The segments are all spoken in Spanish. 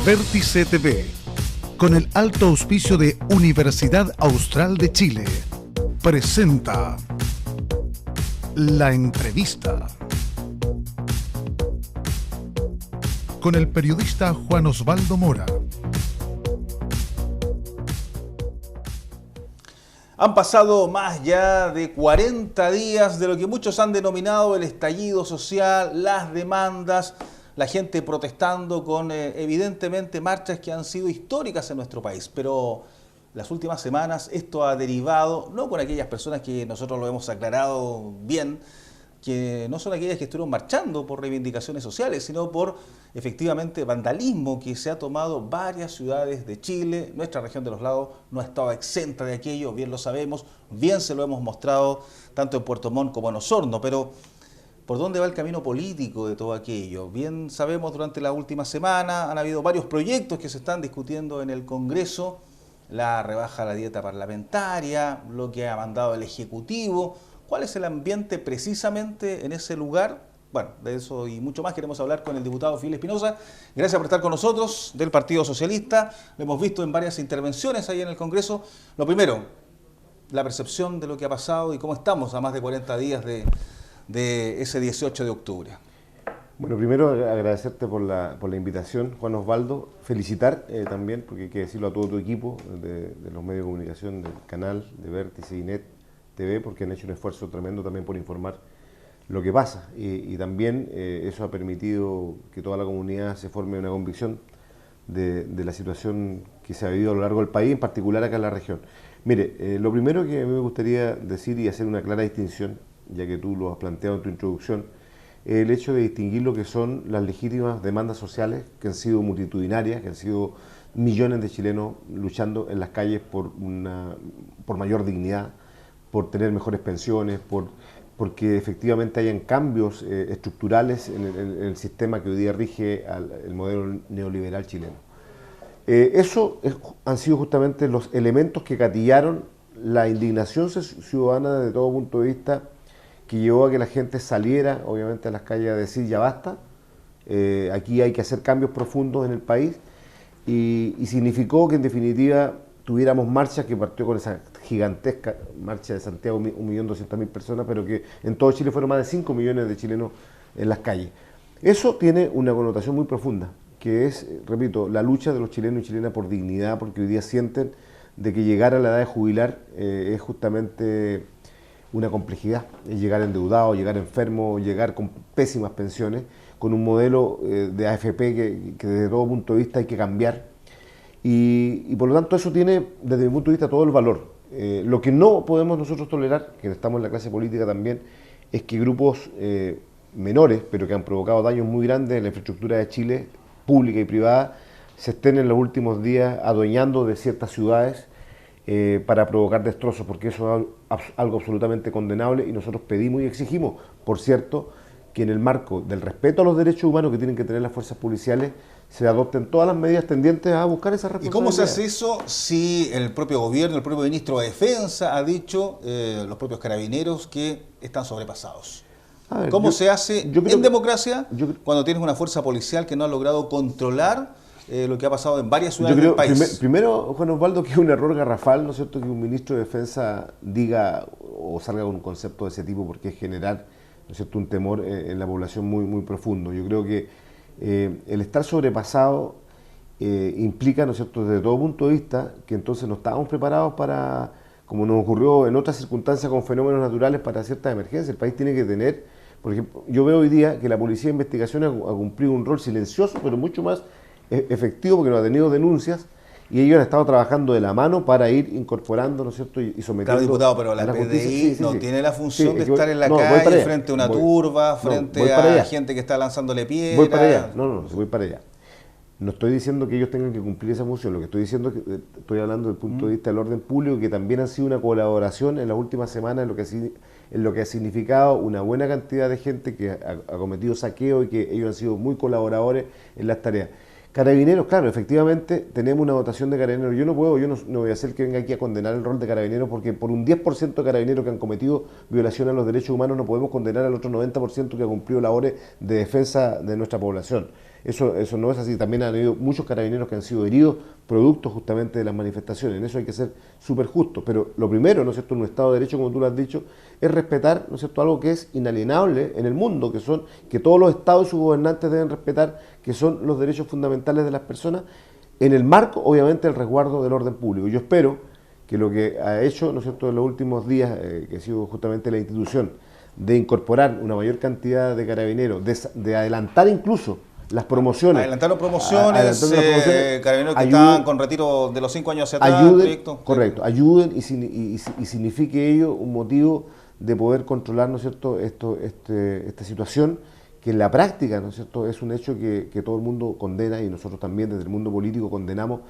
Vértice TV, con el alto auspicio de Universidad Austral de Chile, presenta La Entrevista con el periodista Juan Osvaldo Mora. Han pasado más ya de 40 días de lo que muchos han denominado el estallido social, las demandas, la gente protestando con evidentemente marchas que han sido históricas en nuestro país. Pero las últimas semanas esto ha derivado, no con aquellas personas que nosotros lo hemos aclarado bien, que no son aquellas que estuvieron marchando por reivindicaciones sociales, sino por efectivamente vandalismo que se ha tomado varias ciudades de Chile. Nuestra región de los lagos no ha estado exenta de aquello, bien lo sabemos, bien se lo hemos mostrado tanto en Puerto Montt como en Osorno, pero ¿por dónde va el camino político de todo aquello? Bien sabemos, durante la última semana han habido varios proyectos que se están discutiendo en el Congreso, la rebaja a la dieta parlamentaria, lo que ha mandado el Ejecutivo. ¿Cuál es el ambiente precisamente en ese lugar? Bueno, de eso y mucho más queremos hablar con el diputado Filipe Espinosa. Gracias por estar con nosotros, del Partido Socialista. Lo hemos visto en varias intervenciones ahí en el Congreso. Lo primero, la percepción de lo que ha pasado y cómo estamos a más de 40 días de ese 18 de octubre. Bueno, primero agradecerte por la invitación, Juan Osvaldo. Felicitar también, porque hay que decirlo a todo tu equipo de los medios de comunicación, del canal, de Vértice y Net TV, porque han hecho un esfuerzo tremendo también por informar lo que pasa, y también eso ha permitido que toda la comunidad se forme una convicción de la situación que se ha vivido a lo largo del país, en particular acá en la región. Mire, lo primero que a mí me gustaría decir y hacer una clara distinción, ya que tú lo has planteado en tu introducción, el hecho de distinguir lo que son las legítimas demandas sociales que han sido multitudinarias, que han sido millones de chilenos luchando en las calles por mayor dignidad, por tener mejores pensiones, porque efectivamente hayan cambios estructurales en el sistema que hoy día rige el modelo neoliberal chileno. Han sido justamente los elementos que gatillaron la indignación ciudadana desde todo punto de vista, que llevó a que la gente saliera obviamente a las calles a decir ya basta, aquí hay que hacer cambios profundos en el país, y significó que en definitiva tuviéramos marchas, que partió con esa gigantesca marcha de Santiago, 1.200.000 personas, pero que en todo Chile fueron más de 5 millones de chilenos en las calles. Eso tiene una connotación muy profunda, que es, repito, la lucha de los chilenos y chilenas por dignidad, porque hoy día sienten de que llegar a la edad de jubilar es justamente una complejidad, es llegar endeudado, llegar enfermo, llegar con pésimas pensiones, con un modelo de AFP que desde todo punto de vista hay que cambiar. Y por lo tanto eso tiene, desde mi punto de vista, todo el valor. Lo que no podemos nosotros tolerar, que estamos en la clase política también, es que grupos menores, pero que han provocado daños muy grandes en la infraestructura de Chile, pública y privada, se estén en los últimos días adueñando de ciertas ciudades para provocar destrozos, porque eso es algo absolutamente condenable, y nosotros pedimos y exigimos, por cierto, que en el marco del respeto a los derechos humanos que tienen que tener las fuerzas policiales, se adopten todas las medidas tendientes a buscar esa responsabilidad. ¿Y cómo se hace eso si el propio gobierno, el propio ministro de Defensa ha dicho, los propios carabineros, que están sobrepasados? ¿Cómo se hace en democracia cuando tienes una fuerza policial que no ha logrado controlar lo que ha pasado en varias ciudades del país? Primero, Juan Osvaldo, que es un error garrafal, ¿no es cierto?, que un ministro de Defensa diga o salga con un concepto de ese tipo, porque es generar, ¿no es cierto?, un temor en la población muy, muy profundo. Yo creo que el estar sobrepasado implica, ¿no es cierto?, desde todo punto de vista, que entonces no estábamos preparados para, como nos ocurrió en otras circunstancias con fenómenos naturales, para ciertas emergencias. El país tiene que tener, por ejemplo, yo veo hoy día que la Policía de Investigación ha cumplido un rol silencioso, pero mucho más efectivo, porque no ha tenido denuncias, y ellos han estado trabajando de la mano para ir incorporando, ¿no es cierto?, y sometiendo. Claro, diputado, pero la PDI no tiene la función de estar en la calle frente a una turba, frente a gente que está lanzándole piedras. Voy para allá, voy para allá. No estoy diciendo que ellos tengan que cumplir esa función, lo que estoy diciendo es que estoy hablando desde el punto de vista del orden público, que también han sido una colaboración en las últimas semanas en lo que ha significado una buena cantidad de gente que ha cometido saqueo, y que ellos han sido muy colaboradores en las tareas. Carabineros, claro, efectivamente tenemos una dotación de carabineros. Yo no voy a hacer que venga aquí a condenar el rol de carabineros, porque por un 10% de carabineros que han cometido violaciones a los derechos humanos no podemos condenar al otro 90% que ha cumplido labores de defensa de nuestra población. Eso no es así. También han habido muchos carabineros que han sido heridos producto justamente de las manifestaciones. En eso hay que ser súper justos. Pero lo primero, ¿no es cierto?, en un Estado de Derecho, como tú lo has dicho, es respetar, ¿no es cierto?, algo que es inalienable en el mundo, que todos los Estados y sus gobernantes deben respetar, que son los derechos fundamentales de las personas, en el marco, obviamente, del resguardo del orden público. Yo espero que lo que ha hecho, ¿no es cierto?, en los últimos días, que ha sido justamente la institución, de incorporar una mayor cantidad de carabineros, de adelantar incluso las promociones. Adelantaron promociones, carabineros que ayuden, estaban con retiro de los 5 años hacia atrás. Ayuden, correcto, ayuden y signifique ello un motivo de poder controlar, ¿no es cierto?, esta situación, que en la práctica, ¿no es cierto?, es un hecho que todo el mundo condena, y nosotros también desde el mundo político condenamos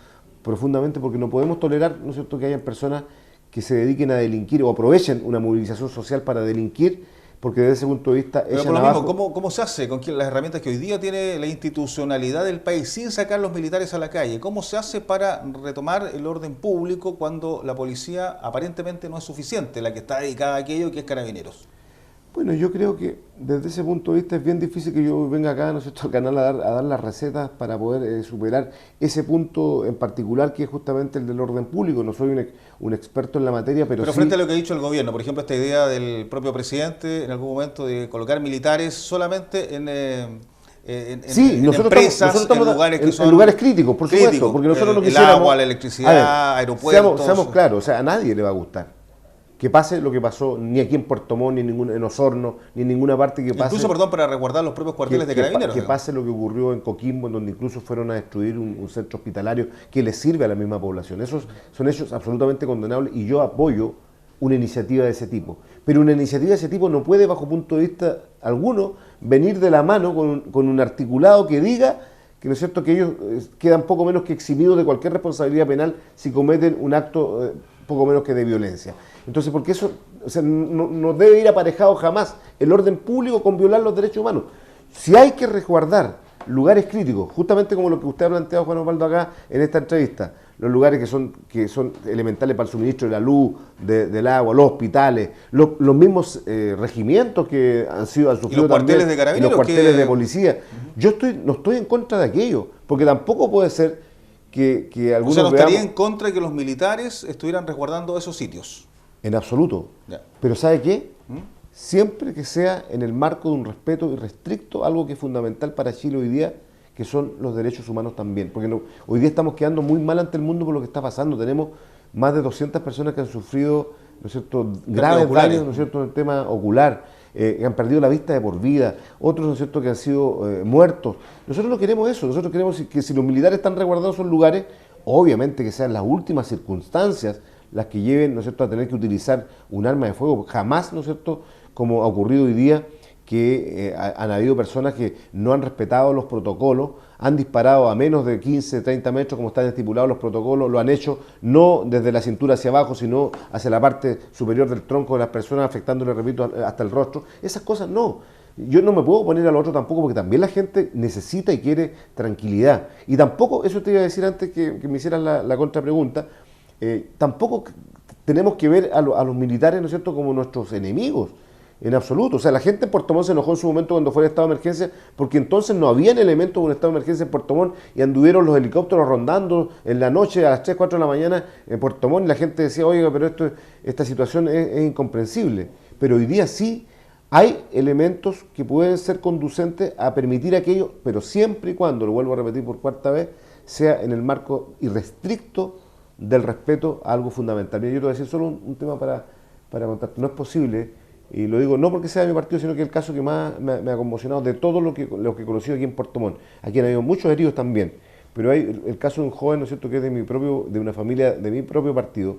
profundamente, porque no podemos tolerar, ¿no es cierto?, que hayan personas que se dediquen a delinquir o aprovechen una movilización social para delinquir, porque desde ese punto de vista Pero por lo mismo, ¿cómo se hace con las herramientas que hoy día tiene la institucionalidad del país sin sacar los militares a la calle? ¿Cómo se hace para retomar el orden público cuando la policía aparentemente no es suficiente, la que está dedicada a aquello que es Carabineros? Bueno, yo creo que desde ese punto de vista es bien difícil que yo venga acá, ¿no es cierto?, al canal a dar las recetas para poder superar ese punto en particular, que es justamente el del orden público. No soy un experto en la materia, pero sí... frente a lo que ha dicho el gobierno, por ejemplo, esta idea del propio presidente en algún momento de colocar militares solamente en empresas, en lugares que son... En lugares críticos, por supuesto, porque nosotros no quisiéramos... El agua, la electricidad, aeropuertos... Seamos claros, o sea, a nadie le va a gustar que pase lo que pasó ni aquí en Puerto Montt, ni en Osorno, ni en ninguna parte que pase... Incluso, perdón, para resguardar los propios cuarteles de Carabineros. Que pase lo que ocurrió en Coquimbo, en donde incluso fueron a destruir un centro hospitalario que le sirve a la misma población. Esos son hechos absolutamente condenables, y yo apoyo una iniciativa de ese tipo. Pero una iniciativa de ese tipo no puede, bajo punto de vista alguno, venir de la mano con un articulado que diga que, ¿no es cierto?, que ellos quedan poco menos que eximidos de cualquier responsabilidad penal si cometen un acto poco menos que de violencia. Entonces, porque eso, o sea, no debe ir aparejado jamás el orden público con violar los derechos humanos. Si hay que resguardar lugares críticos, justamente como lo que usted ha planteado, Juan Osvaldo, acá en esta entrevista, los lugares que son elementales para el suministro de la luz, del agua, los hospitales, los mismos regimientos que han sufrido y los cuarteles de Carabineros, y los cuarteles de policía. Yo no estoy en contra de aquello, porque tampoco puede ser que algunos... O sea, ¿no estaría en contra de que los militares estuvieran resguardando esos sitios? En absoluto. Ya. Pero ¿sabe qué? Siempre que sea en el marco de un respeto irrestricto, algo que es fundamental para Chile hoy día, que son los derechos humanos también. Porque hoy día estamos quedando muy mal ante el mundo por lo que está pasando. Tenemos más de 200 personas que han sufrido, ¿no es cierto?, graves daños, ¿no es cierto?, en el tema ocular, que han perdido la vista de por vida, otros, ¿no es cierto?, que han sido muertos. Nosotros no queremos eso. Nosotros queremos que si los militares están resguardados en esos lugares, obviamente que sean las últimas circunstancias las que lleven, ¿no es cierto?, a tener que utilizar un arma de fuego. Jamás, ¿no es cierto?, como ha ocurrido hoy día, que han habido personas que no han respetado los protocolos, han disparado a menos de 15, 30 metros, como están estipulados los protocolos, lo han hecho no desde la cintura hacia abajo, sino hacia la parte superior del tronco de las personas, afectándole, repito, hasta el rostro. Esas cosas no. Yo no me puedo poner al otro tampoco, porque también la gente necesita y quiere tranquilidad. Y tampoco, eso te iba a decir antes que me hicieras la contrapregunta, tampoco tenemos que ver a los militares, ¿no es cierto?, como nuestros enemigos, en absoluto. O sea, la gente en Puerto Montt se enojó en su momento cuando fue el estado de emergencia, porque entonces no habían elementos de un estado de emergencia en Puerto Montt, y anduvieron los helicópteros rondando en la noche a las 3, 4 de la mañana en Puerto Montt, y la gente decía, oiga, pero esta situación es incomprensible. Pero hoy día sí hay elementos que pueden ser conducentes a permitir aquello, pero siempre y cuando, lo vuelvo a repetir por cuarta vez, sea en el marco irrestricto del respeto a algo fundamental. Mira, yo te voy a decir solo un tema para contarte. No es posible, y lo digo no porque sea de mi partido, sino que el caso que más me ha conmocionado de todo lo que he conocido aquí en Puerto Montt. Aquí han habido muchos heridos también, pero hay el caso de un joven, ¿no es cierto?, que es de una familia de mi propio partido,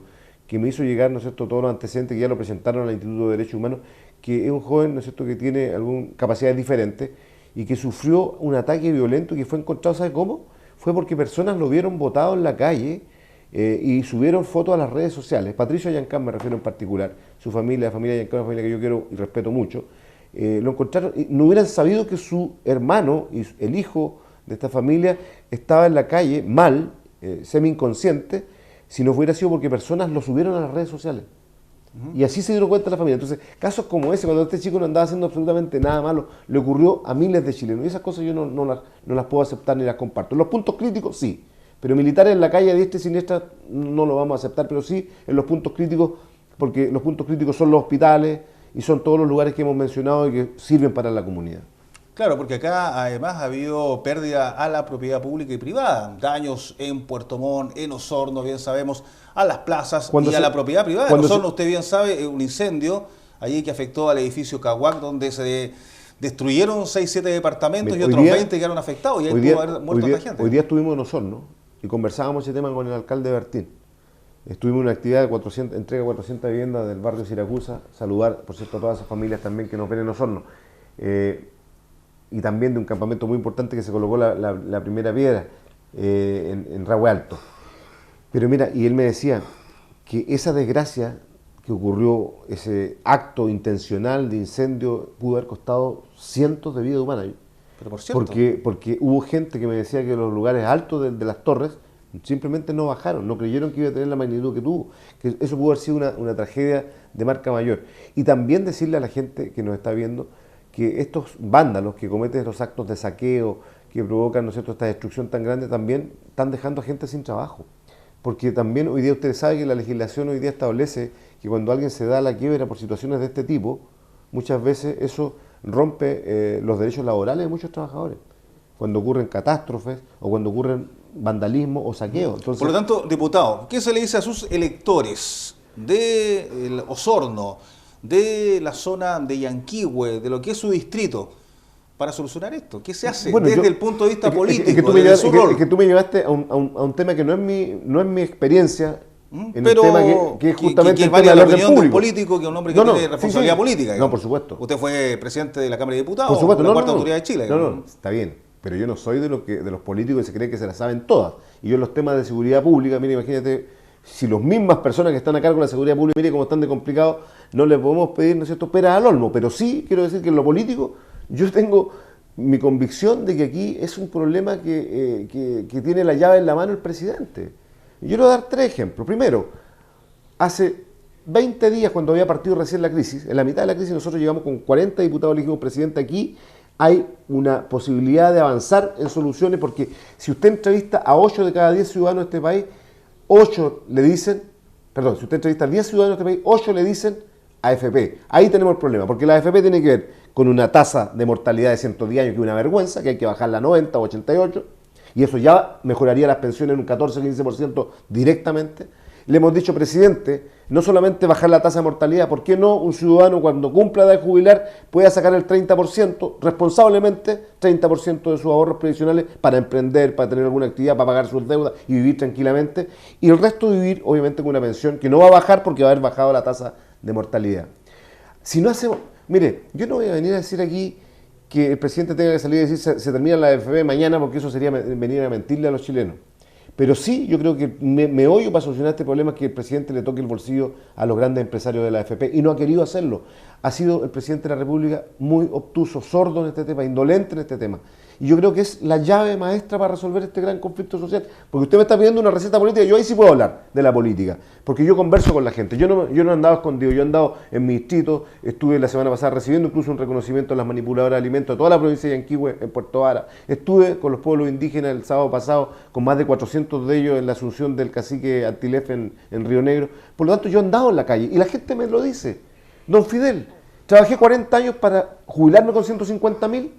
que me hizo llegar, ¿no es cierto?, todos los antecedentes que ya lo presentaron al Instituto de Derechos Humanos, que es un joven, ¿no es cierto?, que tiene algunas capacidades diferentes y que sufrió un ataque violento y que fue encontrado, ¿sabe cómo? Fue porque personas lo vieron botado en la calle y subieron fotos a las redes sociales. Patricio Ayancán me refiero en particular, su familia, la familia Ayancán, una familia que yo quiero y respeto mucho, lo encontraron y no hubieran sabido que su hermano y el hijo de esta familia estaba en la calle mal, semi inconsciente, si no hubiera sido porque personas lo subieron a las redes sociales. Y así se dieron cuenta la familia. Entonces, casos como ese, cuando este chico no andaba haciendo absolutamente nada malo, le ocurrió a miles de chilenos. Y esas cosas yo no las puedo aceptar ni las comparto. Los puntos críticos, sí. Pero militares en la calle a diestra y siniestra no lo vamos a aceptar, pero sí en los puntos críticos, porque los puntos críticos son los hospitales y son todos los lugares que hemos mencionado y que sirven para la comunidad. Claro, porque acá además ha habido pérdida a la propiedad pública y privada, daños en Puerto Montt, en Osorno, bien sabemos, a las plazas y a la propiedad privada. En Osorno, usted bien sabe, un incendio allí que afectó al edificio Caguac, donde se destruyeron 6-7 departamentos y otros 20 quedaron afectados y ahí pudo haber muerto otra gente. Hoy día estuvimos en Osorno y conversábamos ese tema con el alcalde Bertín. Estuvimos en una actividad de entrega de 400 viviendas del barrio Siracusa, saludar, por cierto, a todas esas familias también que nos ven en Osorno. Y también de un campamento muy importante que se colocó la primera piedra en Rahue Alto. Pero mira, y él me decía que esa desgracia que ocurrió, ese acto intencional de incendio, pudo haber costado cientos de vidas humanas. Pero por cierto. Porque hubo gente que me decía que los lugares altos de las torres simplemente no bajaron, no creyeron que iba a tener la magnitud que tuvo, que eso pudo haber sido una tragedia de marca mayor. Y también decirle a la gente que nos está viendo que estos vándalos que cometen estos actos de saqueo, que provocan, ¿no es cierto?, esta destrucción tan grande, también están dejando a gente sin trabajo. Porque también hoy día ustedes saben que la legislación hoy día establece que cuando alguien se da a la quiebra por situaciones de este tipo, muchas veces eso rompe los derechos laborales de muchos trabajadores. Cuando ocurren catástrofes o cuando ocurren vandalismo o saqueo. Entonces, por lo tanto, diputado, ¿qué se le dice a sus electores de Osorno, de la zona de Yanquihue, de lo que es su distrito, para solucionar esto? ¿Qué se hace desde el punto de vista político? Es que tú me llevaste a un tema que no es mi experiencia, en pero el tema que es justamente el tema del orden público. Político, que es un hombre que tiene responsabilidad política. Digamos. No, por supuesto. Usted fue presidente de la Cámara de Diputados, por supuesto, la cuarta autoridad de Chile. No, está bien. Pero yo no soy de los políticos que se creen que se las saben todas. Y yo en los temas de seguridad pública, mire, imagínate, si las mismas personas que están a cargo de la seguridad pública, mire cómo están de complicados, no les podemos pedir, ¿no es cierto?, peras al olmo. Pero sí quiero decir que en lo político yo tengo mi convicción de que aquí es un problema que tiene la llave en la mano el presidente. Yo le voy a dar 3 ejemplos. Primero, hace 20 días, cuando había partido recién la crisis, en la mitad de la crisis nosotros llegamos con 40 diputados elegidos presidente aquí. Hay una posibilidad de avanzar en soluciones porque si usted entrevista a 8 de cada 10 ciudadanos de este país, 8 le dicen, perdón, si usted entrevista a 10 ciudadanos de este país, 8 le dicen AFP. Ahí tenemos el problema, porque la AFP tiene que ver con una tasa de mortalidad de 110 años que es una vergüenza, que hay que bajarla a 90 o 88, y eso ya mejoraría las pensiones en un 14-15% directamente. Le hemos dicho, presidente, no solamente bajar la tasa de mortalidad, ¿por qué no un ciudadano cuando cumpla la edad de jubilar pueda sacar el 30%, responsablemente, 30% de sus ahorros previsionales para emprender, para tener alguna actividad, para pagar sus deudas y vivir tranquilamente? Y el resto vivir, obviamente, con una pensión que no va a bajar porque va a haber bajado la tasa de mortalidad. Si no hacemos... Mire, yo no voy a venir a decir aquí que el presidente tenga que salir y decir se termina la AFP mañana porque eso sería venir a mentirle a los chilenos. Pero sí, yo creo que me oyo para solucionar este problema es que el presidente le toque el bolsillo a los grandes empresarios de la AFP y no ha querido hacerlo. Ha sido el presidente de la República muy obtuso, sordo en este tema, indolente en este tema. Y yo creo que es la llave maestra para resolver este gran conflicto social. Porque usted me está pidiendo una receta política, yo ahí sí puedo hablar de la política, porque yo converso con la gente. Yo no he andado escondido, yo he andado en mi distrito, estuve la semana pasada recibiendo incluso un reconocimiento de las manipuladoras de alimentos de toda la provincia de Yanquihue, en Puerto Vara. Estuve con los pueblos indígenas el sábado pasado, con más de 400 de ellos en la asunción del cacique Antilef en Río Negro. Por lo tanto, yo he andado en la calle y la gente me lo dice. Don Fidel, trabajé 40 años para jubilarme con 150.000.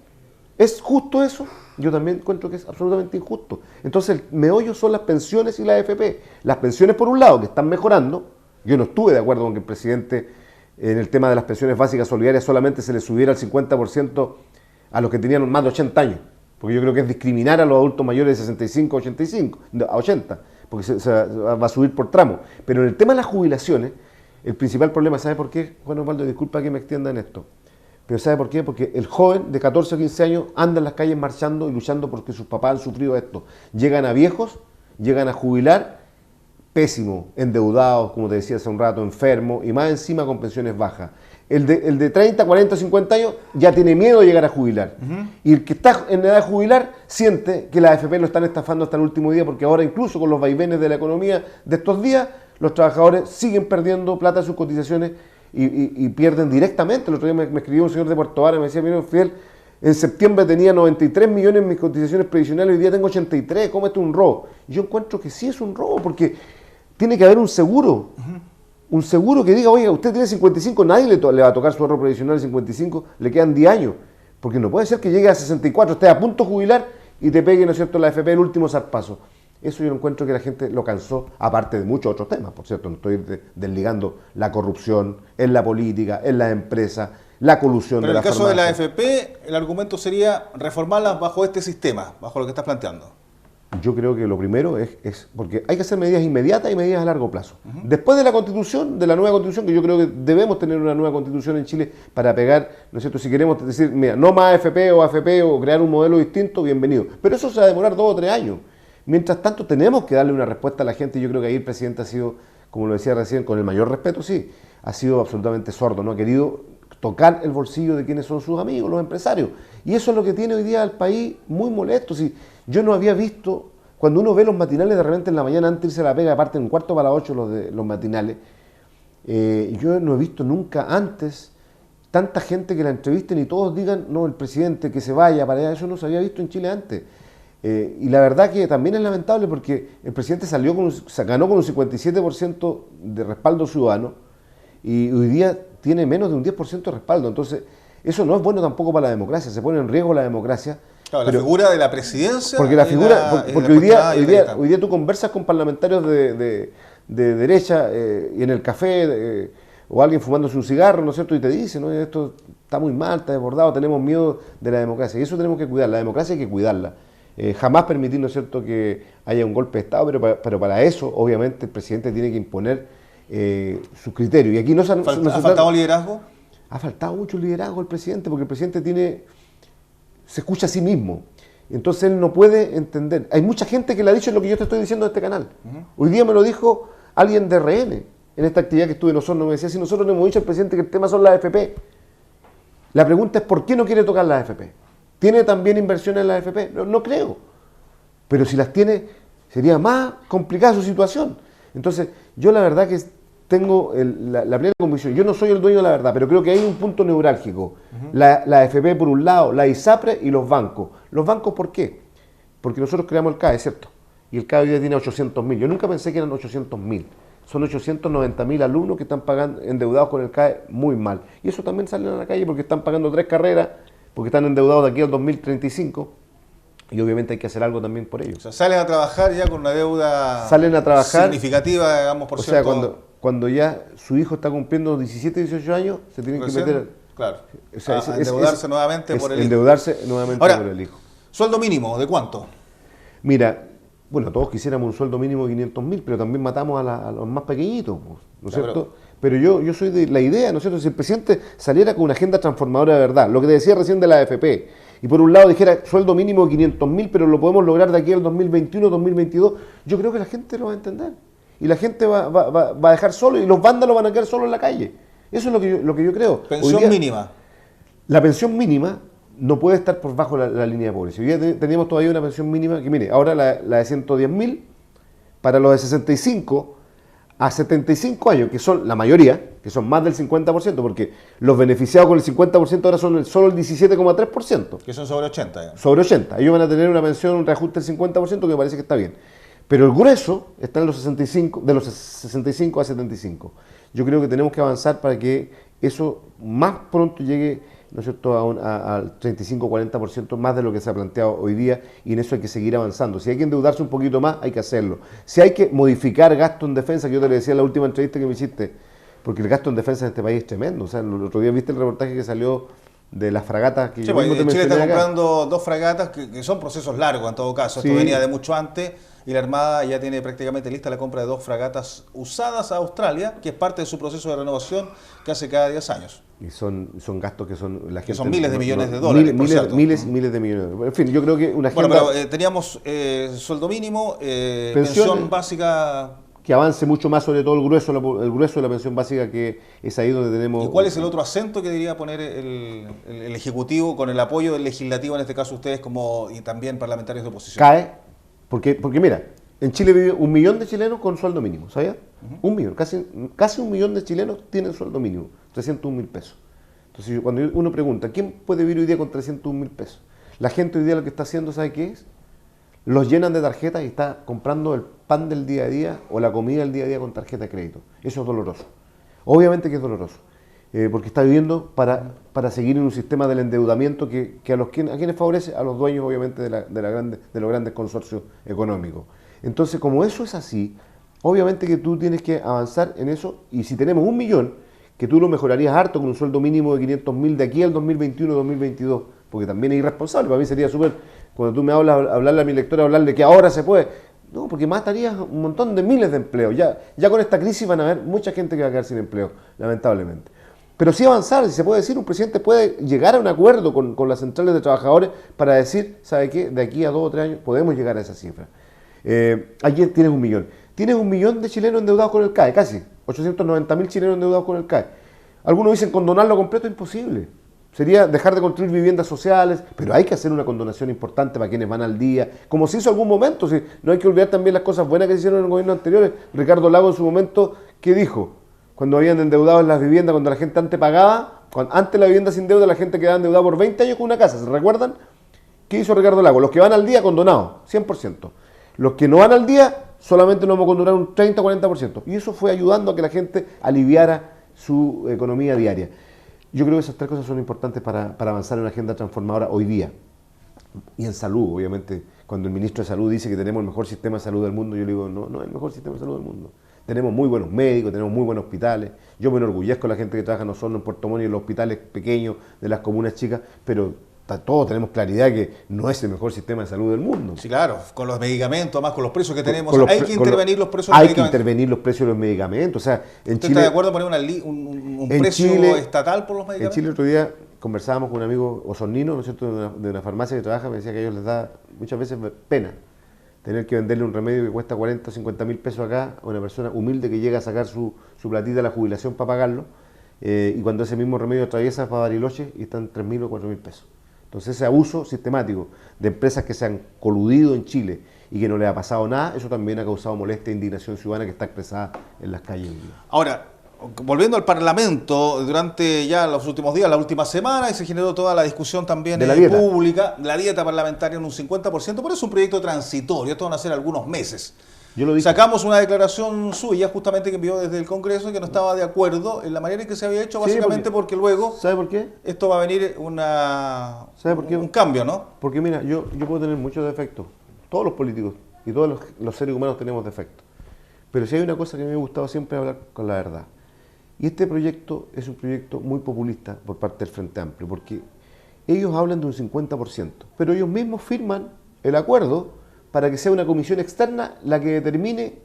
¿Es justo eso? Yo también encuentro que es absolutamente injusto. Entonces el meollo son las pensiones y la AFP. Las pensiones por un lado que están mejorando. Yo no estuve de acuerdo con que el presidente en el tema de las pensiones básicas solidarias solamente se le subiera el 50% a los que tenían más de 80 años. Porque yo creo que es discriminar a los adultos mayores de 65 a 80, porque se va a subir por tramo. Pero en el tema de las jubilaciones, el principal problema, ¿sabe por qué? Juan Osvaldo, disculpa que me extienda en esto. Pero ¿sabe por qué? Porque el joven de 14 o 15 años anda en las calles marchando y luchando porque sus papás han sufrido esto. Llegan a viejos, llegan a jubilar, pésimo, endeudados, como te decía hace un rato, enfermos y más encima con pensiones bajas. El de 30, 40, 50 años ya tiene miedo de llegar a jubilar. Y el que está en edad de jubilar siente que la AFP lo están estafando hasta el último día porque ahora incluso con los vaivenes de la economía de estos días los trabajadores siguen perdiendo plata de sus cotizaciones y pierden directamente. El otro día me escribió un señor de Puerto Vara y me decía, mire, Fidel, en septiembre tenía 93 millones en mis cotizaciones previsionales, hoy día tengo 83, ¿cómo esto es un robo? Y yo encuentro que sí es un robo, porque tiene que haber un seguro. Un seguro que diga, oiga, usted tiene 55, nadie le va a tocar su ahorro previsional de 55, le quedan 10 años. Porque no puede ser que llegue a 64, esté a punto de jubilar y te pegue, ¿no es cierto?, la AFP el último zarpazo. Eso yo encuentro que la gente lo cansó, aparte de muchos otros temas, por cierto, no estoy desligando la corrupción en la política, en las empresas, la colusión de la farmacia. Pero en el caso de la AFP, el argumento sería reformarlas bajo este sistema, bajo lo que estás planteando. Yo creo que lo primero es porque hay que hacer medidas inmediatas y medidas a largo plazo. Después de la Constitución, de la nueva Constitución, que yo creo que debemos tener una nueva Constitución en Chile para pegar, ¿no es cierto? Si queremos decir, mira, no más AFP o crear un modelo distinto, bienvenido. Pero eso se va a demorar 2 o 3 años. Mientras tanto, tenemos que darle una respuesta a la gente. Yo creo que ahí el presidente ha sido, como lo decía recién, con el mayor respeto, sí, ha sido absolutamente sordo, no ha querido tocar el bolsillo de quienes son sus amigos, los empresarios. Y eso es lo que tiene hoy día al país muy molesto. Si yo no había visto, cuando uno ve los matinales de repente en la mañana antes de irse a la pega, aparte en 7:45 los matinales, yo no he visto nunca antes tanta gente que la entrevisten y todos digan, no, el presidente que se vaya para allá. Eso no se había visto en Chile antes. Y la verdad que también es lamentable porque el presidente ganó con un 57% de respaldo ciudadano y hoy día tiene menos de un 10% de respaldo. Entonces, eso no es bueno tampoco para la democracia, se pone en riesgo la democracia. Claro, la figura de la presidencia. Porque la figura, porque hoy día tú conversas con parlamentarios de derecha y en el café o alguien fumándose un cigarro, ¿no es cierto? Y te dice, ¿no? Esto está muy mal, está desbordado, tenemos miedo de la democracia. Y eso tenemos que cuidar, la democracia hay que cuidarla. Jamás permitir, ¿no es cierto?, que haya un golpe de Estado, pero para eso, obviamente, el presidente tiene que imponer su criterio. Y aquí ¿Ha faltado liderazgo? Ha faltado mucho liderazgo del presidente, porque el presidente se escucha a sí mismo. Entonces él no puede entender. Hay mucha gente que le ha dicho lo que yo te estoy diciendo de este canal. Hoy día me lo dijo alguien de RN, en esta actividad que estuve en Osorno, me decía, si nosotros le hemos dicho al presidente que el tema son las AFP. La pregunta es, ¿por qué no quiere tocar las AFP? ¿Tiene también inversiones en la AFP? No creo. Pero si las tiene, sería más complicada su situación. Entonces, yo la verdad que tengo la plena convicción. Yo no soy el dueño de la verdad, pero creo que hay un punto neurálgico. La AFP por un lado, la ISAPRE y los bancos. ¿Los bancos por qué? Porque nosotros creamos el CAE, ¿cierto? Y el CAE hoy día tiene 800.000. Yo nunca pensé que eran 800.000. Son 890.000 alumnos que están pagando endeudados con el CAE muy mal. Y eso también salen a la calle porque están pagando 3 carreras, porque están endeudados de aquí al 2035 y obviamente hay que hacer algo también por ellos. O sea, salen a trabajar ya con una deuda significativa, digamos, por cierto. O sea, cuando ya su hijo está cumpliendo 17, 18 años, se tienen que meter... Claro, o sea, endeudarse nuevamente por el hijo. Endeudarse nuevamente por el hijo. ¿Sueldo mínimo de cuánto? Mira, bueno, todos quisiéramos un sueldo mínimo de 500.000, pero también matamos a los más pequeñitos, ¿no es cierto? Pero yo soy de la idea, ¿no es cierto? Si el presidente saliera con una agenda transformadora de verdad, lo que te decía recién de la AFP, y por un lado dijera sueldo mínimo de 500.000, pero lo podemos lograr de aquí al 2021, 2022, yo creo que la gente lo va a entender. Y la gente va a dejar solo, y los vándalos van a quedar solos en la calle. Eso es lo que yo creo. ¿Pensión mínima? La pensión mínima no puede estar por bajo la línea de pobreza. Hoy día teníamos todavía una pensión mínima que, mire, ahora la de 110.000, para los de 65 a 75 años, que son la mayoría, que son más del 50%, porque los beneficiados con el 50% ahora son solo el 17,3%. Que son sobre 80. ¿Ya? Sobre 80. Ellos van a tener una pensión, un reajuste del 50%, que me parece que está bien. Pero el grueso está en los 65, de los 65 a 75. Yo creo que tenemos que avanzar para que eso más pronto llegue, ¿no es cierto?, al 35-40% más de lo que se ha planteado hoy día, y en eso hay que seguir avanzando. Si hay que endeudarse un poquito más, hay que hacerlo. Si hay que modificar gasto en defensa, que yo te lo decía en la última entrevista que me hiciste, porque el gasto en defensa en este país es tremendo. O sea, el otro día viste el reportaje que salió de las fragatas que sí, pues, Chile está comprando 2 fragatas que son procesos largos en todo caso. Esto venía de mucho antes y la Armada ya tiene prácticamente lista la compra de 2 fragatas usadas a Australia, que es parte de su proceso de renovación que hace cada 10 años. Y son gastos que son la gente, que son miles de millones de dólares. Miles de millones. En fin, yo creo que una agenda... Bueno, pero teníamos sueldo mínimo, pensión básica... Que avance mucho más, sobre todo el grueso de la pensión básica, que es ahí donde tenemos... ¿Y cuál es el otro acento que debería poner el Ejecutivo con el apoyo del Legislativo, en este caso ustedes y también parlamentarios de oposición? CAE, porque mira, en Chile vive 1 millón de chilenos con sueldo mínimo, ¿sabías? 1 millón, casi 1 millón de chilenos tienen sueldo mínimo, 301.000 pesos. Entonces, cuando uno pregunta, ¿quién puede vivir hoy día con 301.000 pesos? La gente hoy día lo que está haciendo, ¿sabe qué es? Los llenan de tarjetas y está comprando el pan del día a día o la comida del día a día con tarjeta de crédito. Eso es doloroso. Obviamente que es doloroso, porque está viviendo para seguir en un sistema del endeudamiento que a quienes favorece, a los dueños obviamente de los grandes consorcios económicos. Entonces, como eso es así, obviamente que tú tienes que avanzar en eso, y si tenemos 1 millón, que tú lo mejorarías harto con un sueldo mínimo de 500.000 de aquí al 2021-2022, porque también es irresponsable. Para mí sería súper, cuando tú me hablarle a mi lectora, hablarle que ahora se puede. No, porque matarías un montón de miles de empleos. Ya con esta crisis van a haber mucha gente que va a quedar sin empleo, lamentablemente. Pero sí avanzar, si se puede decir, un presidente puede llegar a un acuerdo con las centrales de trabajadores para decir, ¿sabe qué? De aquí a 2 o 3 años podemos llegar a esa cifra. Aquí tienes 1 millón. Tienes 1 millón de chilenos endeudados con el CAE, casi. 890.000 chilenos endeudados con el CAE. Algunos dicen condonarlo completo, imposible. Sería dejar de construir viviendas sociales, pero hay que hacer una condonación importante para quienes van al día, como se hizo en algún momento. Si no hay que olvidar también las cosas buenas que se hicieron en el gobierno anterior. Ricardo Lagos en su momento, ¿qué dijo? Cuando habían endeudado en las viviendas, cuando la gente antes pagaba, antes la vivienda sin deuda, la gente quedaba endeudada por 20 años con una casa, ¿se recuerdan? ¿Qué hizo Ricardo Lagos? Los que van al día, condonados, 100%. Los que no van al día, solamente nos vamos a condonar un 30-40%. Y eso fue ayudando a que la gente aliviara su economía diaria. Yo creo que esas 3 cosas son importantes para avanzar en una agenda transformadora hoy día. Y en salud, obviamente, cuando el ministro de Salud dice que tenemos el mejor sistema de salud del mundo, yo le digo, no es el mejor sistema de salud del mundo. Tenemos muy buenos médicos, tenemos muy buenos hospitales. Yo me enorgullezco de la gente que trabaja no solo en Puerto Montt y en los hospitales pequeños de las comunas chicas, pero todos tenemos claridad que no es el mejor sistema de salud del mundo. Sí, claro, con los medicamentos, además con los precios que tenemos, hay que intervenir los precios de los medicamentos. Hay que intervenir los precios de los medicamentos. O sea, en ¿Usted Chile, está de acuerdo en poner un precio estatal por los medicamentos? En Chile el otro día conversábamos con un amigo osornino, ¿no es cierto?, de una farmacia que trabaja, me decía que a ellos les da muchas veces pena tener que venderle un remedio que cuesta 40 o 50.000 pesos acá a una persona humilde que llega a sacar su platita de la jubilación para pagarlo, y cuando ese mismo remedio atraviesa para Bariloche y están 3.000 o 4.000 pesos. Entonces ese abuso sistemático de empresas que se han coludido en Chile y que no les ha pasado nada, eso también ha causado molestia e indignación ciudadana que está expresada en las calles. Ahora, volviendo al Parlamento, durante ya los últimos días, la última semana, y se generó toda la discusión también pública, la dieta parlamentaria en un 50%, pero es un proyecto transitorio, esto van a ser algunos meses. Yo lo dije. Sacamos una declaración suya justamente que envió desde el Congreso que no estaba de acuerdo en la manera en que se había hecho, básicamente porque luego ¿sabe por qué? Esto va a venir ¿sabe por qué? Un cambio, ¿no? Porque mira, yo puedo tener muchos defectos, todos los políticos y todos los seres humanos tenemos defectos, pero si hay una cosa que me ha gustado siempre hablar con la verdad, y este proyecto es un proyecto muy populista por parte del Frente Amplio, porque ellos hablan de un 50%, pero ellos mismos firman el acuerdo para que sea una comisión externa la que determine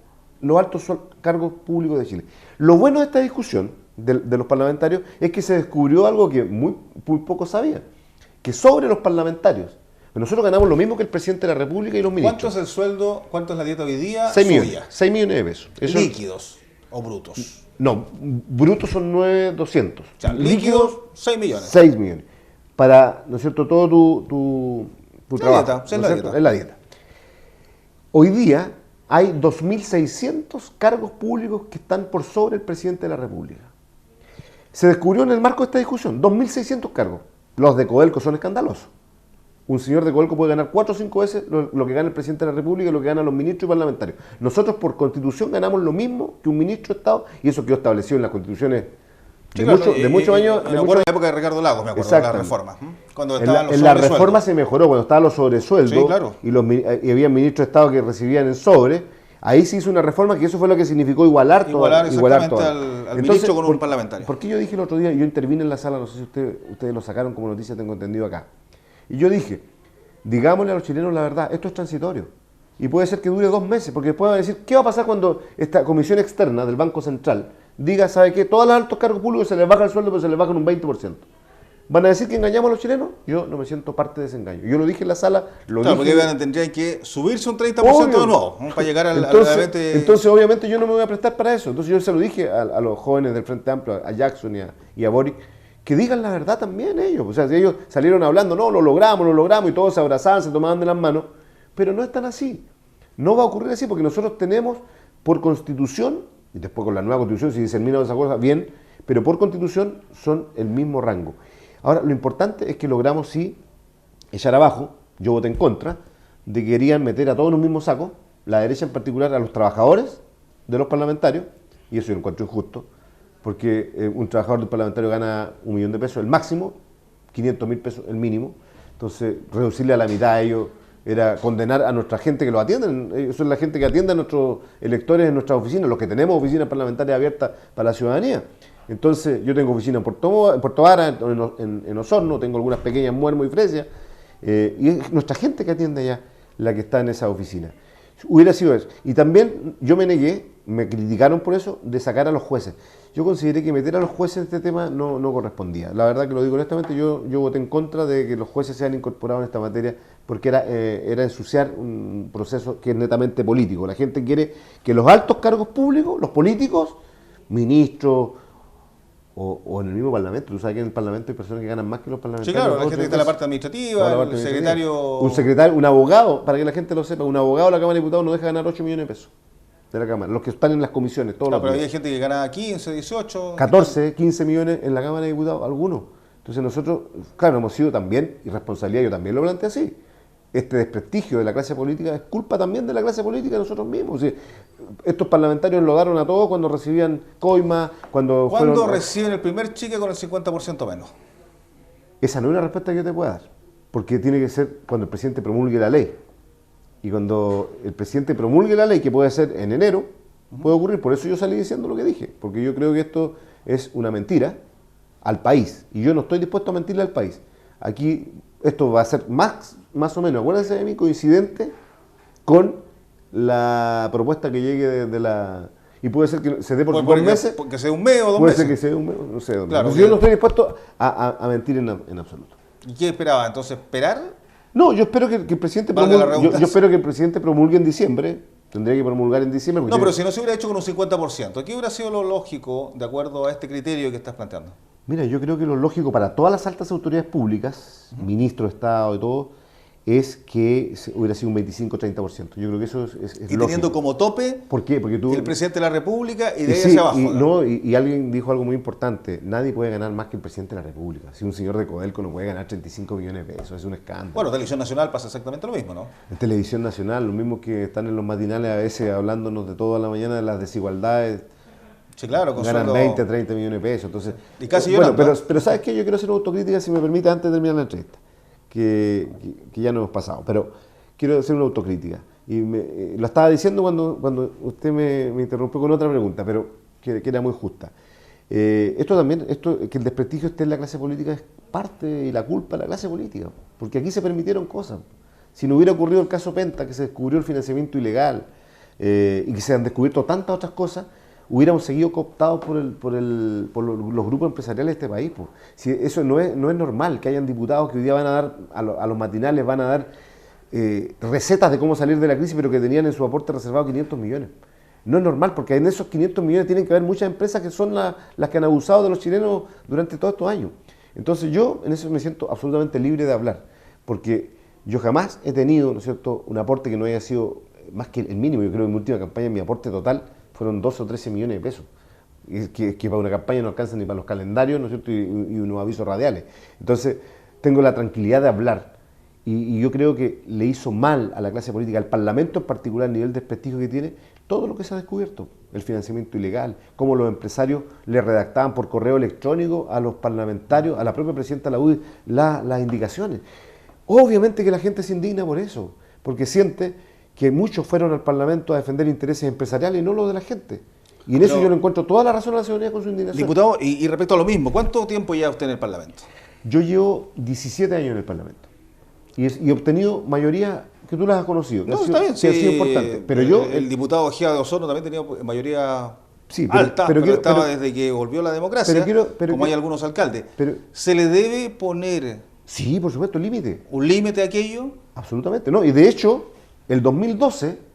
los altos cargos públicos de Chile. Lo bueno de esta discusión de los parlamentarios es que se descubrió algo que muy pocos sabían, que sobre los parlamentarios, nosotros ganamos lo mismo que el presidente de la República y los ministros. ¿Cuánto es el sueldo, cuánto es la dieta hoy día? 6 millones de pesos. Eso ¿líquidos o brutos? No, brutos son 9.200. O sea, líquidos 6 millones. 6 millones. Para, ¿no es cierto?, todo tu trabajo. Dieta, es la dieta. Hoy día hay 2.600 cargos públicos que están por sobre el presidente de la República. Se descubrió en el marco de esta discusión, 2.600 cargos. Los de Codelco son escandalosos. Un señor de Codelco puede ganar 4 o 5 veces lo que gana el presidente de la República y lo que ganan los ministros y parlamentarios. Nosotros por constitución ganamos lo mismo que un ministro de Estado, y eso quedó establecido en las constituciones de muchos años. Me acuerdo de la época de Ricardo Lagos, me acuerdo de la reforma. Cuando en la reforma se mejoró, cuando estaban los sobresueldos, sí, claro, y había ministros de Estado que recibían el sobre, ahí se hizo una reforma que eso fue lo que significó igualar todo. Al ministro con un parlamentario. Porque yo dije el otro día, yo intervine en la sala, no sé si ustedes lo sacaron como noticia, tengo entendido acá. Y yo dije, digámosle a los chilenos la verdad, esto es transitorio. Y puede ser que dure 2 meses, porque después van a decir, ¿qué va a pasar cuando esta comisión externa del Banco Central diga, ¿sabe qué? Todos los altos cargos públicos se les baja el sueldo, pero se les bajan un 20%. ¿Van a decir que engañamos a los chilenos? Yo no me siento parte de ese engaño. Yo lo dije en la sala, claro, porque tendrían que subirse un 30% de nuevo, para llegar al Entonces, obviamente, yo no me voy a prestar para eso. Entonces, yo se lo dije a los jóvenes del Frente Amplio, a Jackson y a Boric, que digan la verdad también ellos. O sea, si ellos salieron hablando, no, lo logramos, y todos se abrazaban, se tomaban de las manos, pero no es tan así. No va a ocurrir así porque nosotros tenemos, por constitución, y después con la nueva constitución, si determinan esa cosa, bien, pero por constitución son el mismo rango. Ahora, lo importante es que logramos sí echar abajo, yo voté en contra, de que querían meter a todos en un mismo saco, la derecha en particular, a los trabajadores de los parlamentarios, y eso yo lo encuentro injusto, porque un trabajador del parlamentario gana 1 millón de pesos, el máximo, 500.000 pesos el mínimo, entonces reducirle a la mitad a ellos era condenar a nuestra gente que los atienden, eso es la gente que atiende a nuestros electores en nuestras oficinas, los que tenemos oficinas parlamentarias abiertas para la ciudadanía. Entonces, yo tengo oficina en Puerto Vara, en Osorno, tengo algunas pequeñas en Muermo y Fresia, y es nuestra gente que atiende allá la que está en esa oficina. Hubiera sido eso. Y también yo me negué, me criticaron por eso, de sacar a los jueces. Yo consideré que meter a los jueces en este tema no correspondía. La verdad que lo digo honestamente, yo voté en contra de que los jueces sean incorporados en esta materia porque era ensuciar un proceso que es netamente político. La gente quiere que los altos cargos públicos, los políticos, ministros o en el mismo Parlamento, tú sabes que en el Parlamento hay personas que ganan más que los parlamentarios. Sí, claro, la gente que está en la parte administrativa, el secretario... Un secretario, un abogado, para que la gente lo sepa, un abogado de la Cámara de Diputados no deja ganar 8 millones de pesos de la Cámara, los que están en las comisiones, todos los pero días. había gente que ganaba 15, 18... 14, 15 millones en la Cámara de Diputados, algunos. Entonces nosotros, claro, hemos sido también, irresponsabilidad, yo también lo planteé así, este desprestigio de la clase política es culpa también de la clase política de nosotros mismos. O sea, estos parlamentarios enlodaron a todos cuando recibían coimas, ¿Cuándo reciben el primer cheque con el 50% menos? Esa no es una respuesta que yo te pueda dar, porque tiene que ser cuando el presidente promulgue la ley. Y cuando el presidente promulgue la ley, que puede ser en enero, puede ocurrir. Por eso yo salí diciendo lo que dije, porque yo creo que esto es una mentira al país. Y yo no estoy dispuesto a mentirle al país. Aquí esto va a ser más o menos, acuérdense de mí, coincidente con la propuesta que llegue de la... Y puede ser que se dé por 2 meses. Que sea un mes o 2 meses. Puede ser que sea un mes, no sé dónde. Claro, yo no estoy dispuesto a mentir en absoluto. ¿Y qué esperaba? ¿Entonces esperar? No, yo espero que el presidente promulgue, yo espero que el presidente promulgue en diciembre. Tendría que promulgar en diciembre. No, pero si no se hubiera hecho con un 50%, ¿qué hubiera sido lo lógico de acuerdo a este criterio que estás planteando? Mira, yo creo que lo lógico para todas las altas autoridades públicas, ministro de Estado y todo, es que hubiera sido un 25-30%. Yo creo que eso es y lógico. Teniendo como tope ¿por qué? Porque el presidente de la República y de ahí sí, hacia abajo. Y alguien dijo algo muy importante, nadie puede ganar más que el presidente de la República. Si un señor de Codelco no puede ganar 35 millones de pesos, es un escándalo. Bueno, Televisión Nacional pasa exactamente lo mismo, ¿no? En Televisión Nacional, los mismos que están en los matinales a veces hablándonos de toda la mañana de las desigualdades. Sí, claro, con ganan sueldo... 20, 30 millones de pesos. Entonces, y casi bueno, llorando. pero ¿sabes qué? Yo quiero hacer una autocrítica, si me permite, antes de terminar la entrevista, que ya no hemos pasado, pero quiero hacer una autocrítica. Y lo estaba diciendo cuando usted me interrumpió con otra pregunta, pero que era muy justa. Que el desprestigio esté en la clase política es parte y la culpa de la clase política, porque aquí se permitieron cosas. Si no hubiera ocurrido el caso Penta, que se descubrió el financiamiento ilegal y que se han descubierto tantas otras cosas, hubiéramos seguido cooptados por los grupos empresariales de este país. Pues. Si eso no es normal que hayan diputados que hoy día van a dar a los matinales, van a dar recetas de cómo salir de la crisis, pero que tenían en su aporte reservado 500 millones. No es normal, porque en esos 500 millones tienen que haber muchas empresas que son las que han abusado de los chilenos durante todos estos años. Entonces yo en eso me siento absolutamente libre de hablar, porque yo jamás he tenido, ¿no es cierto?, un aporte que no haya sido más que el mínimo. Yo creo que en mi última campaña mi aporte total fueron 12 o 13 millones de pesos, que para una campaña no alcanza ni para los calendarios, ¿no es cierto?, y unos avisos radiales. Entonces tengo la tranquilidad de hablar. Y yo creo que le hizo mal a la clase política, al Parlamento en particular, a nivel de desprestigio que tiene, todo lo que se ha descubierto. El financiamiento ilegal, cómo los empresarios le redactaban por correo electrónico a los parlamentarios, a la propia presidenta de la UDI, las indicaciones. Obviamente que la gente se indigna por eso, porque siente que muchos fueron al Parlamento a defender intereses empresariales y no los de la gente. Y en eso yo le encuentro toda la razón a la ciudadanía con su indignación. Diputado, y respecto a lo mismo, ¿cuánto tiempo lleva usted en el Parlamento? Yo llevo 17 años en el Parlamento. Y he obtenido mayoría que tú las has conocido. No, está bien, sí, ha sido importante. Pero el diputado Ojeda de Osorno también tenía mayoría alta, pero estaba desde que volvió la democracia, como hay algunos alcaldes. ¿Se le debe poner sí, por supuesto, un límite a aquello? Absolutamente, no. Y de hecho, el 2012...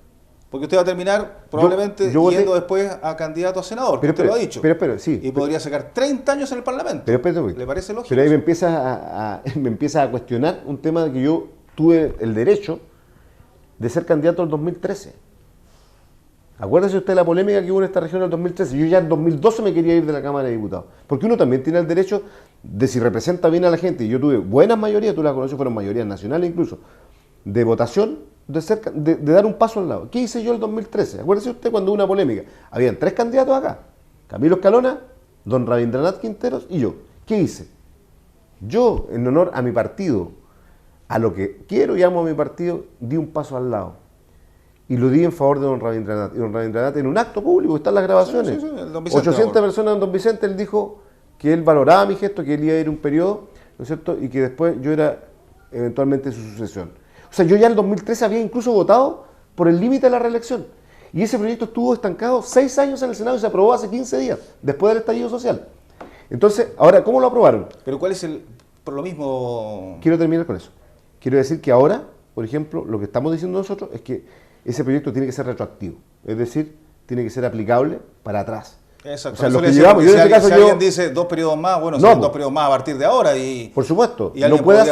Porque usted va a terminar probablemente yendo después a candidato a senador, usted lo ha dicho. Sí, y podría sacar 30 años en el Parlamento. ¿Le parece lógico? Pero ahí me empieza a cuestionar un tema de que yo tuve el derecho de ser candidato en 2013. Acuérdese usted de la polémica que hubo en esta región en el 2013. Yo ya en 2012 me quería ir de la Cámara de Diputados. Porque uno también tiene el derecho de, si representa bien a la gente, y yo tuve buenas mayorías, tú las conoces, fueron mayorías nacionales incluso, de votación, de dar un paso al lado. ¿Qué hice yo en el 2013? Acuérdese usted cuando hubo una polémica. Habían 3 candidatos acá. Camilo Escalona, don Rabindranath Quinteros y yo. ¿Qué hice? Yo, en honor a mi partido, a lo que quiero y amo a mi partido, di un paso al lado. Y lo di en favor de don Rabindranath. Y don Rabindranath en un acto público, están las grabaciones. Sí, el don Vicente, 800 personas en don Vicente, él dijo que él valoraba mi gesto, que él iba a ir un periodo, ¿no es cierto? Y que después yo era eventualmente su sucesión. O sea, yo ya en el 2013 había incluso votado por el límite de la reelección. Y ese proyecto estuvo estancado 6 años en el Senado y se aprobó hace 15 días, después del estallido social. Entonces, ahora, ¿cómo lo aprobaron? Pero ¿cuál es por lo mismo? Quiero terminar con eso. Quiero decir que ahora, por ejemplo, lo que estamos diciendo nosotros es que ese proyecto tiene que ser retroactivo. Es decir, tiene que ser aplicable para atrás. Exacto. O sea, lo que llevamos, yo en este caso si alguien dice 2 periodos más, bueno, son 2 periodos más a partir de ahora y... Por supuesto, y no puedas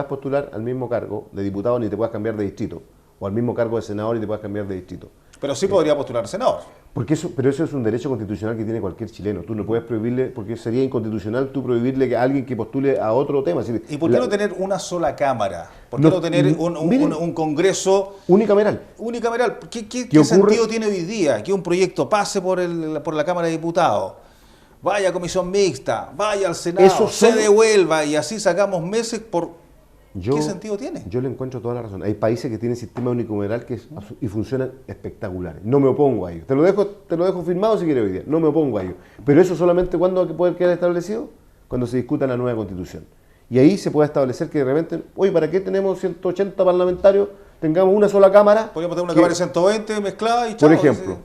postular al mismo cargo de diputado ni te puedas cambiar de distrito. O al mismo cargo de senador y te puedas cambiar de distrito. Pero sí podría postular senador. Pero eso es un derecho constitucional que tiene cualquier chileno. Tú no puedes prohibirle, porque sería inconstitucional tú prohibirle a alguien que postule a otro tema. ¿Y por qué no tener una sola cámara? ¿Por qué no tener un congreso unicameral? Unicameral. ¿Qué sentido tiene hoy día que un proyecto pase por la Cámara de Diputados, vaya a comisión mixta, vaya al Senado, se devuelva y así sacamos meses por... ¿Qué sentido tiene? Yo le encuentro toda la razón. Hay países que tienen sistema unicameral y funcionan espectaculares. No me opongo a ello. Te lo dejo firmado si quieres hoy día. No me opongo a ello. Pero eso solamente ¿cuándo va a poder quedar establecido? Cuando se discuta la nueva constitución. Y ahí se puede establecer que de repente, oye, ¿para qué tenemos 180 parlamentarios? Tengamos una sola cámara. Podríamos tener una cámara de 120 mezclada y chao. Por ejemplo.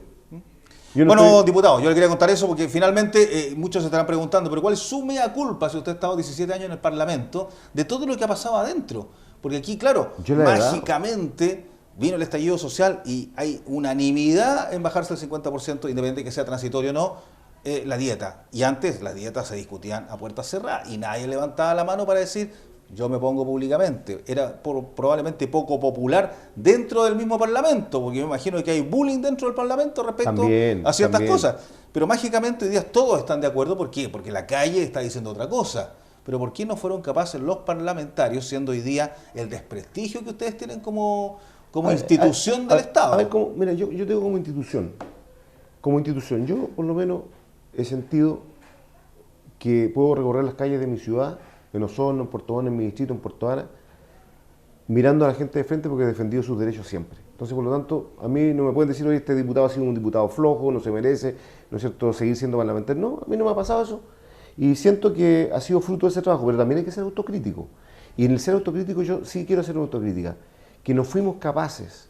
Diputado, yo le quería contar eso porque finalmente muchos se estarán preguntando, pero ¿cuál es su mea culpa si usted ha estado 17 años en el Parlamento de todo lo que ha pasado adentro? Porque aquí, claro, mágicamente vino el estallido social y hay unanimidad en bajarse el 50%, independiente de que sea transitorio o no, la dieta. Y antes las dietas se discutían a puertas cerradas y nadie levantaba la mano para decir... Yo me pongo públicamente. Era probablemente poco popular dentro del mismo Parlamento, porque me imagino que hay bullying dentro del Parlamento respecto a ciertas cosas. Pero mágicamente hoy día todos están de acuerdo. ¿Por qué? Porque la calle está diciendo otra cosa. Pero ¿por qué no fueron capaces los parlamentarios, siendo hoy día el desprestigio que ustedes tienen como institución del Estado? A ver, mira, yo tengo como institución. Como institución, yo por lo menos he sentido que puedo recorrer las calles de mi ciudad, en Osorno, en Puerto Montt, en mi distrito, en Puerto Vara, mirando a la gente de frente porque he defendido sus derechos siempre. Entonces, por lo tanto, a mí no me pueden decir, oye, este diputado ha sido un diputado flojo, no se merece, ¿no es cierto?, seguir siendo parlamentario. No, a mí no me ha pasado eso. Y siento que ha sido fruto de ese trabajo, pero también hay que ser autocrítico. Y en el ser autocrítico yo sí quiero hacer una autocrítica, que no fuimos capaces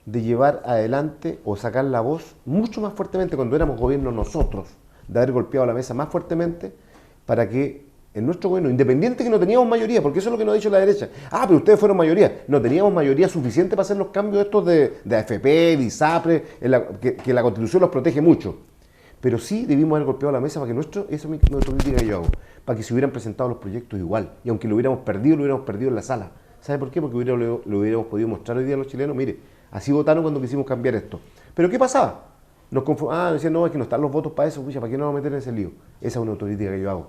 de llevar adelante o sacar la voz mucho más fuertemente cuando éramos gobierno nosotros, de haber golpeado la mesa más fuertemente para que en nuestro gobierno, independiente que no teníamos mayoría, porque eso es lo que nos ha dicho la derecha. Ah, pero ustedes fueron mayoría. No teníamos mayoría suficiente para hacer los cambios estos de AFP, de ISAPRE, que la Constitución los protege mucho. Pero sí debimos haber golpeado la mesa para que esa es mi autocrítica que yo hago, para que se hubieran presentado los proyectos igual. Y aunque lo hubiéramos perdido en la sala. ¿Sabe por qué? Porque lo hubiéramos podido mostrar hoy día a los chilenos. Mire, así votaron cuando quisimos cambiar esto. Pero ¿qué pasaba? Decían, no, es que no están los votos para eso, pucha, ¿para qué no vamos a meter en ese lío? Esa es una autocrítica que yo hago.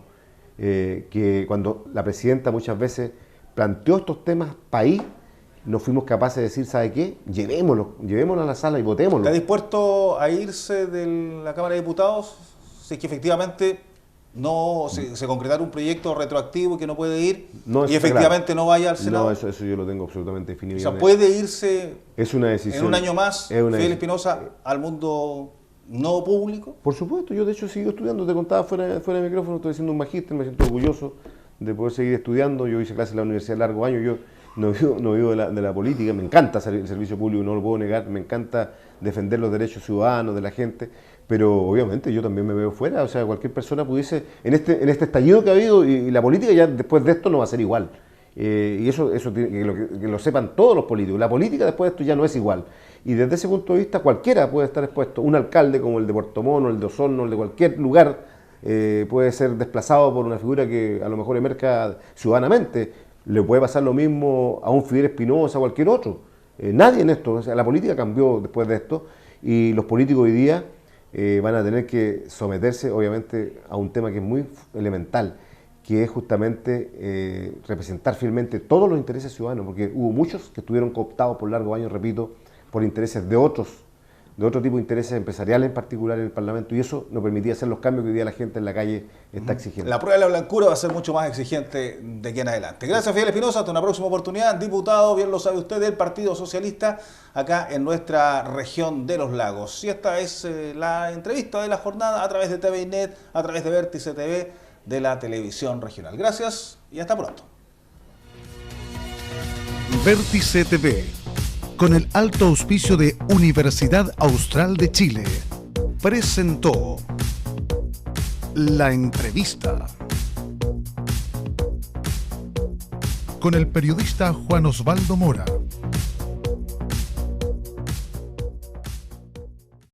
Que cuando la presidenta muchas veces planteó estos temas país, no fuimos capaces de decir, ¿sabe qué? Llevémoslo a la sala y votémoslo. ¿Está dispuesto a irse de la Cámara de Diputados si es que efectivamente no se concretara un proyecto retroactivo que no puede ir y efectivamente no vaya al Senado? No, eso yo lo tengo absolutamente definido. O sea, ¿puede irse es una decisión, en un año más Fidel Espinosa al mundo no público? Por supuesto, yo de hecho sigo estudiando, te contaba fuera de micrófono, estoy haciendo un magíster, me siento orgulloso de poder seguir estudiando. Yo hice clases en la universidad largos años, yo no vivo de la política, me encanta el servicio público, no lo puedo negar, me encanta defender los derechos ciudadanos de la gente, pero obviamente yo también me veo fuera, o sea, cualquier persona pudiese, en este estallido que ha habido, y la política ya después de esto no va a ser igual. Y eso que lo sepan todos los políticos. La política después de esto ya no es igual. Y desde ese punto de vista cualquiera puede estar expuesto. Un alcalde como el de Puerto Montt, el de Osorno, el de cualquier lugar, puede ser desplazado por una figura que a lo mejor emerja ciudadanamente. Le puede pasar lo mismo a un Fidel Espinosa o a cualquier otro. nadie en esto, o sea, la política cambió después de esto y los políticos hoy día van a tener que someterse obviamente a un tema que es muy elemental, que es justamente representar fielmente todos los intereses ciudadanos, porque hubo muchos que estuvieron cooptados por largos años, repito, por intereses de otro tipo de intereses empresariales en particular en el Parlamento, y eso no permitía hacer los cambios que hoy día la gente en la calle está exigiendo. La prueba de la blancura va a ser mucho más exigente de aquí en adelante. Gracias, Fidel Espinosa, hasta una próxima oportunidad. Diputado, bien lo sabe usted, del Partido Socialista, acá en nuestra región de los lagos. Y esta es la entrevista de la jornada a través de TViNet, a través de Vértice TV, de la televisión regional. Gracias y hasta pronto. Vértice TV, con el alto auspicio de Universidad Austral de Chile, presentó la entrevista con el periodista Juan Osvaldo Mora.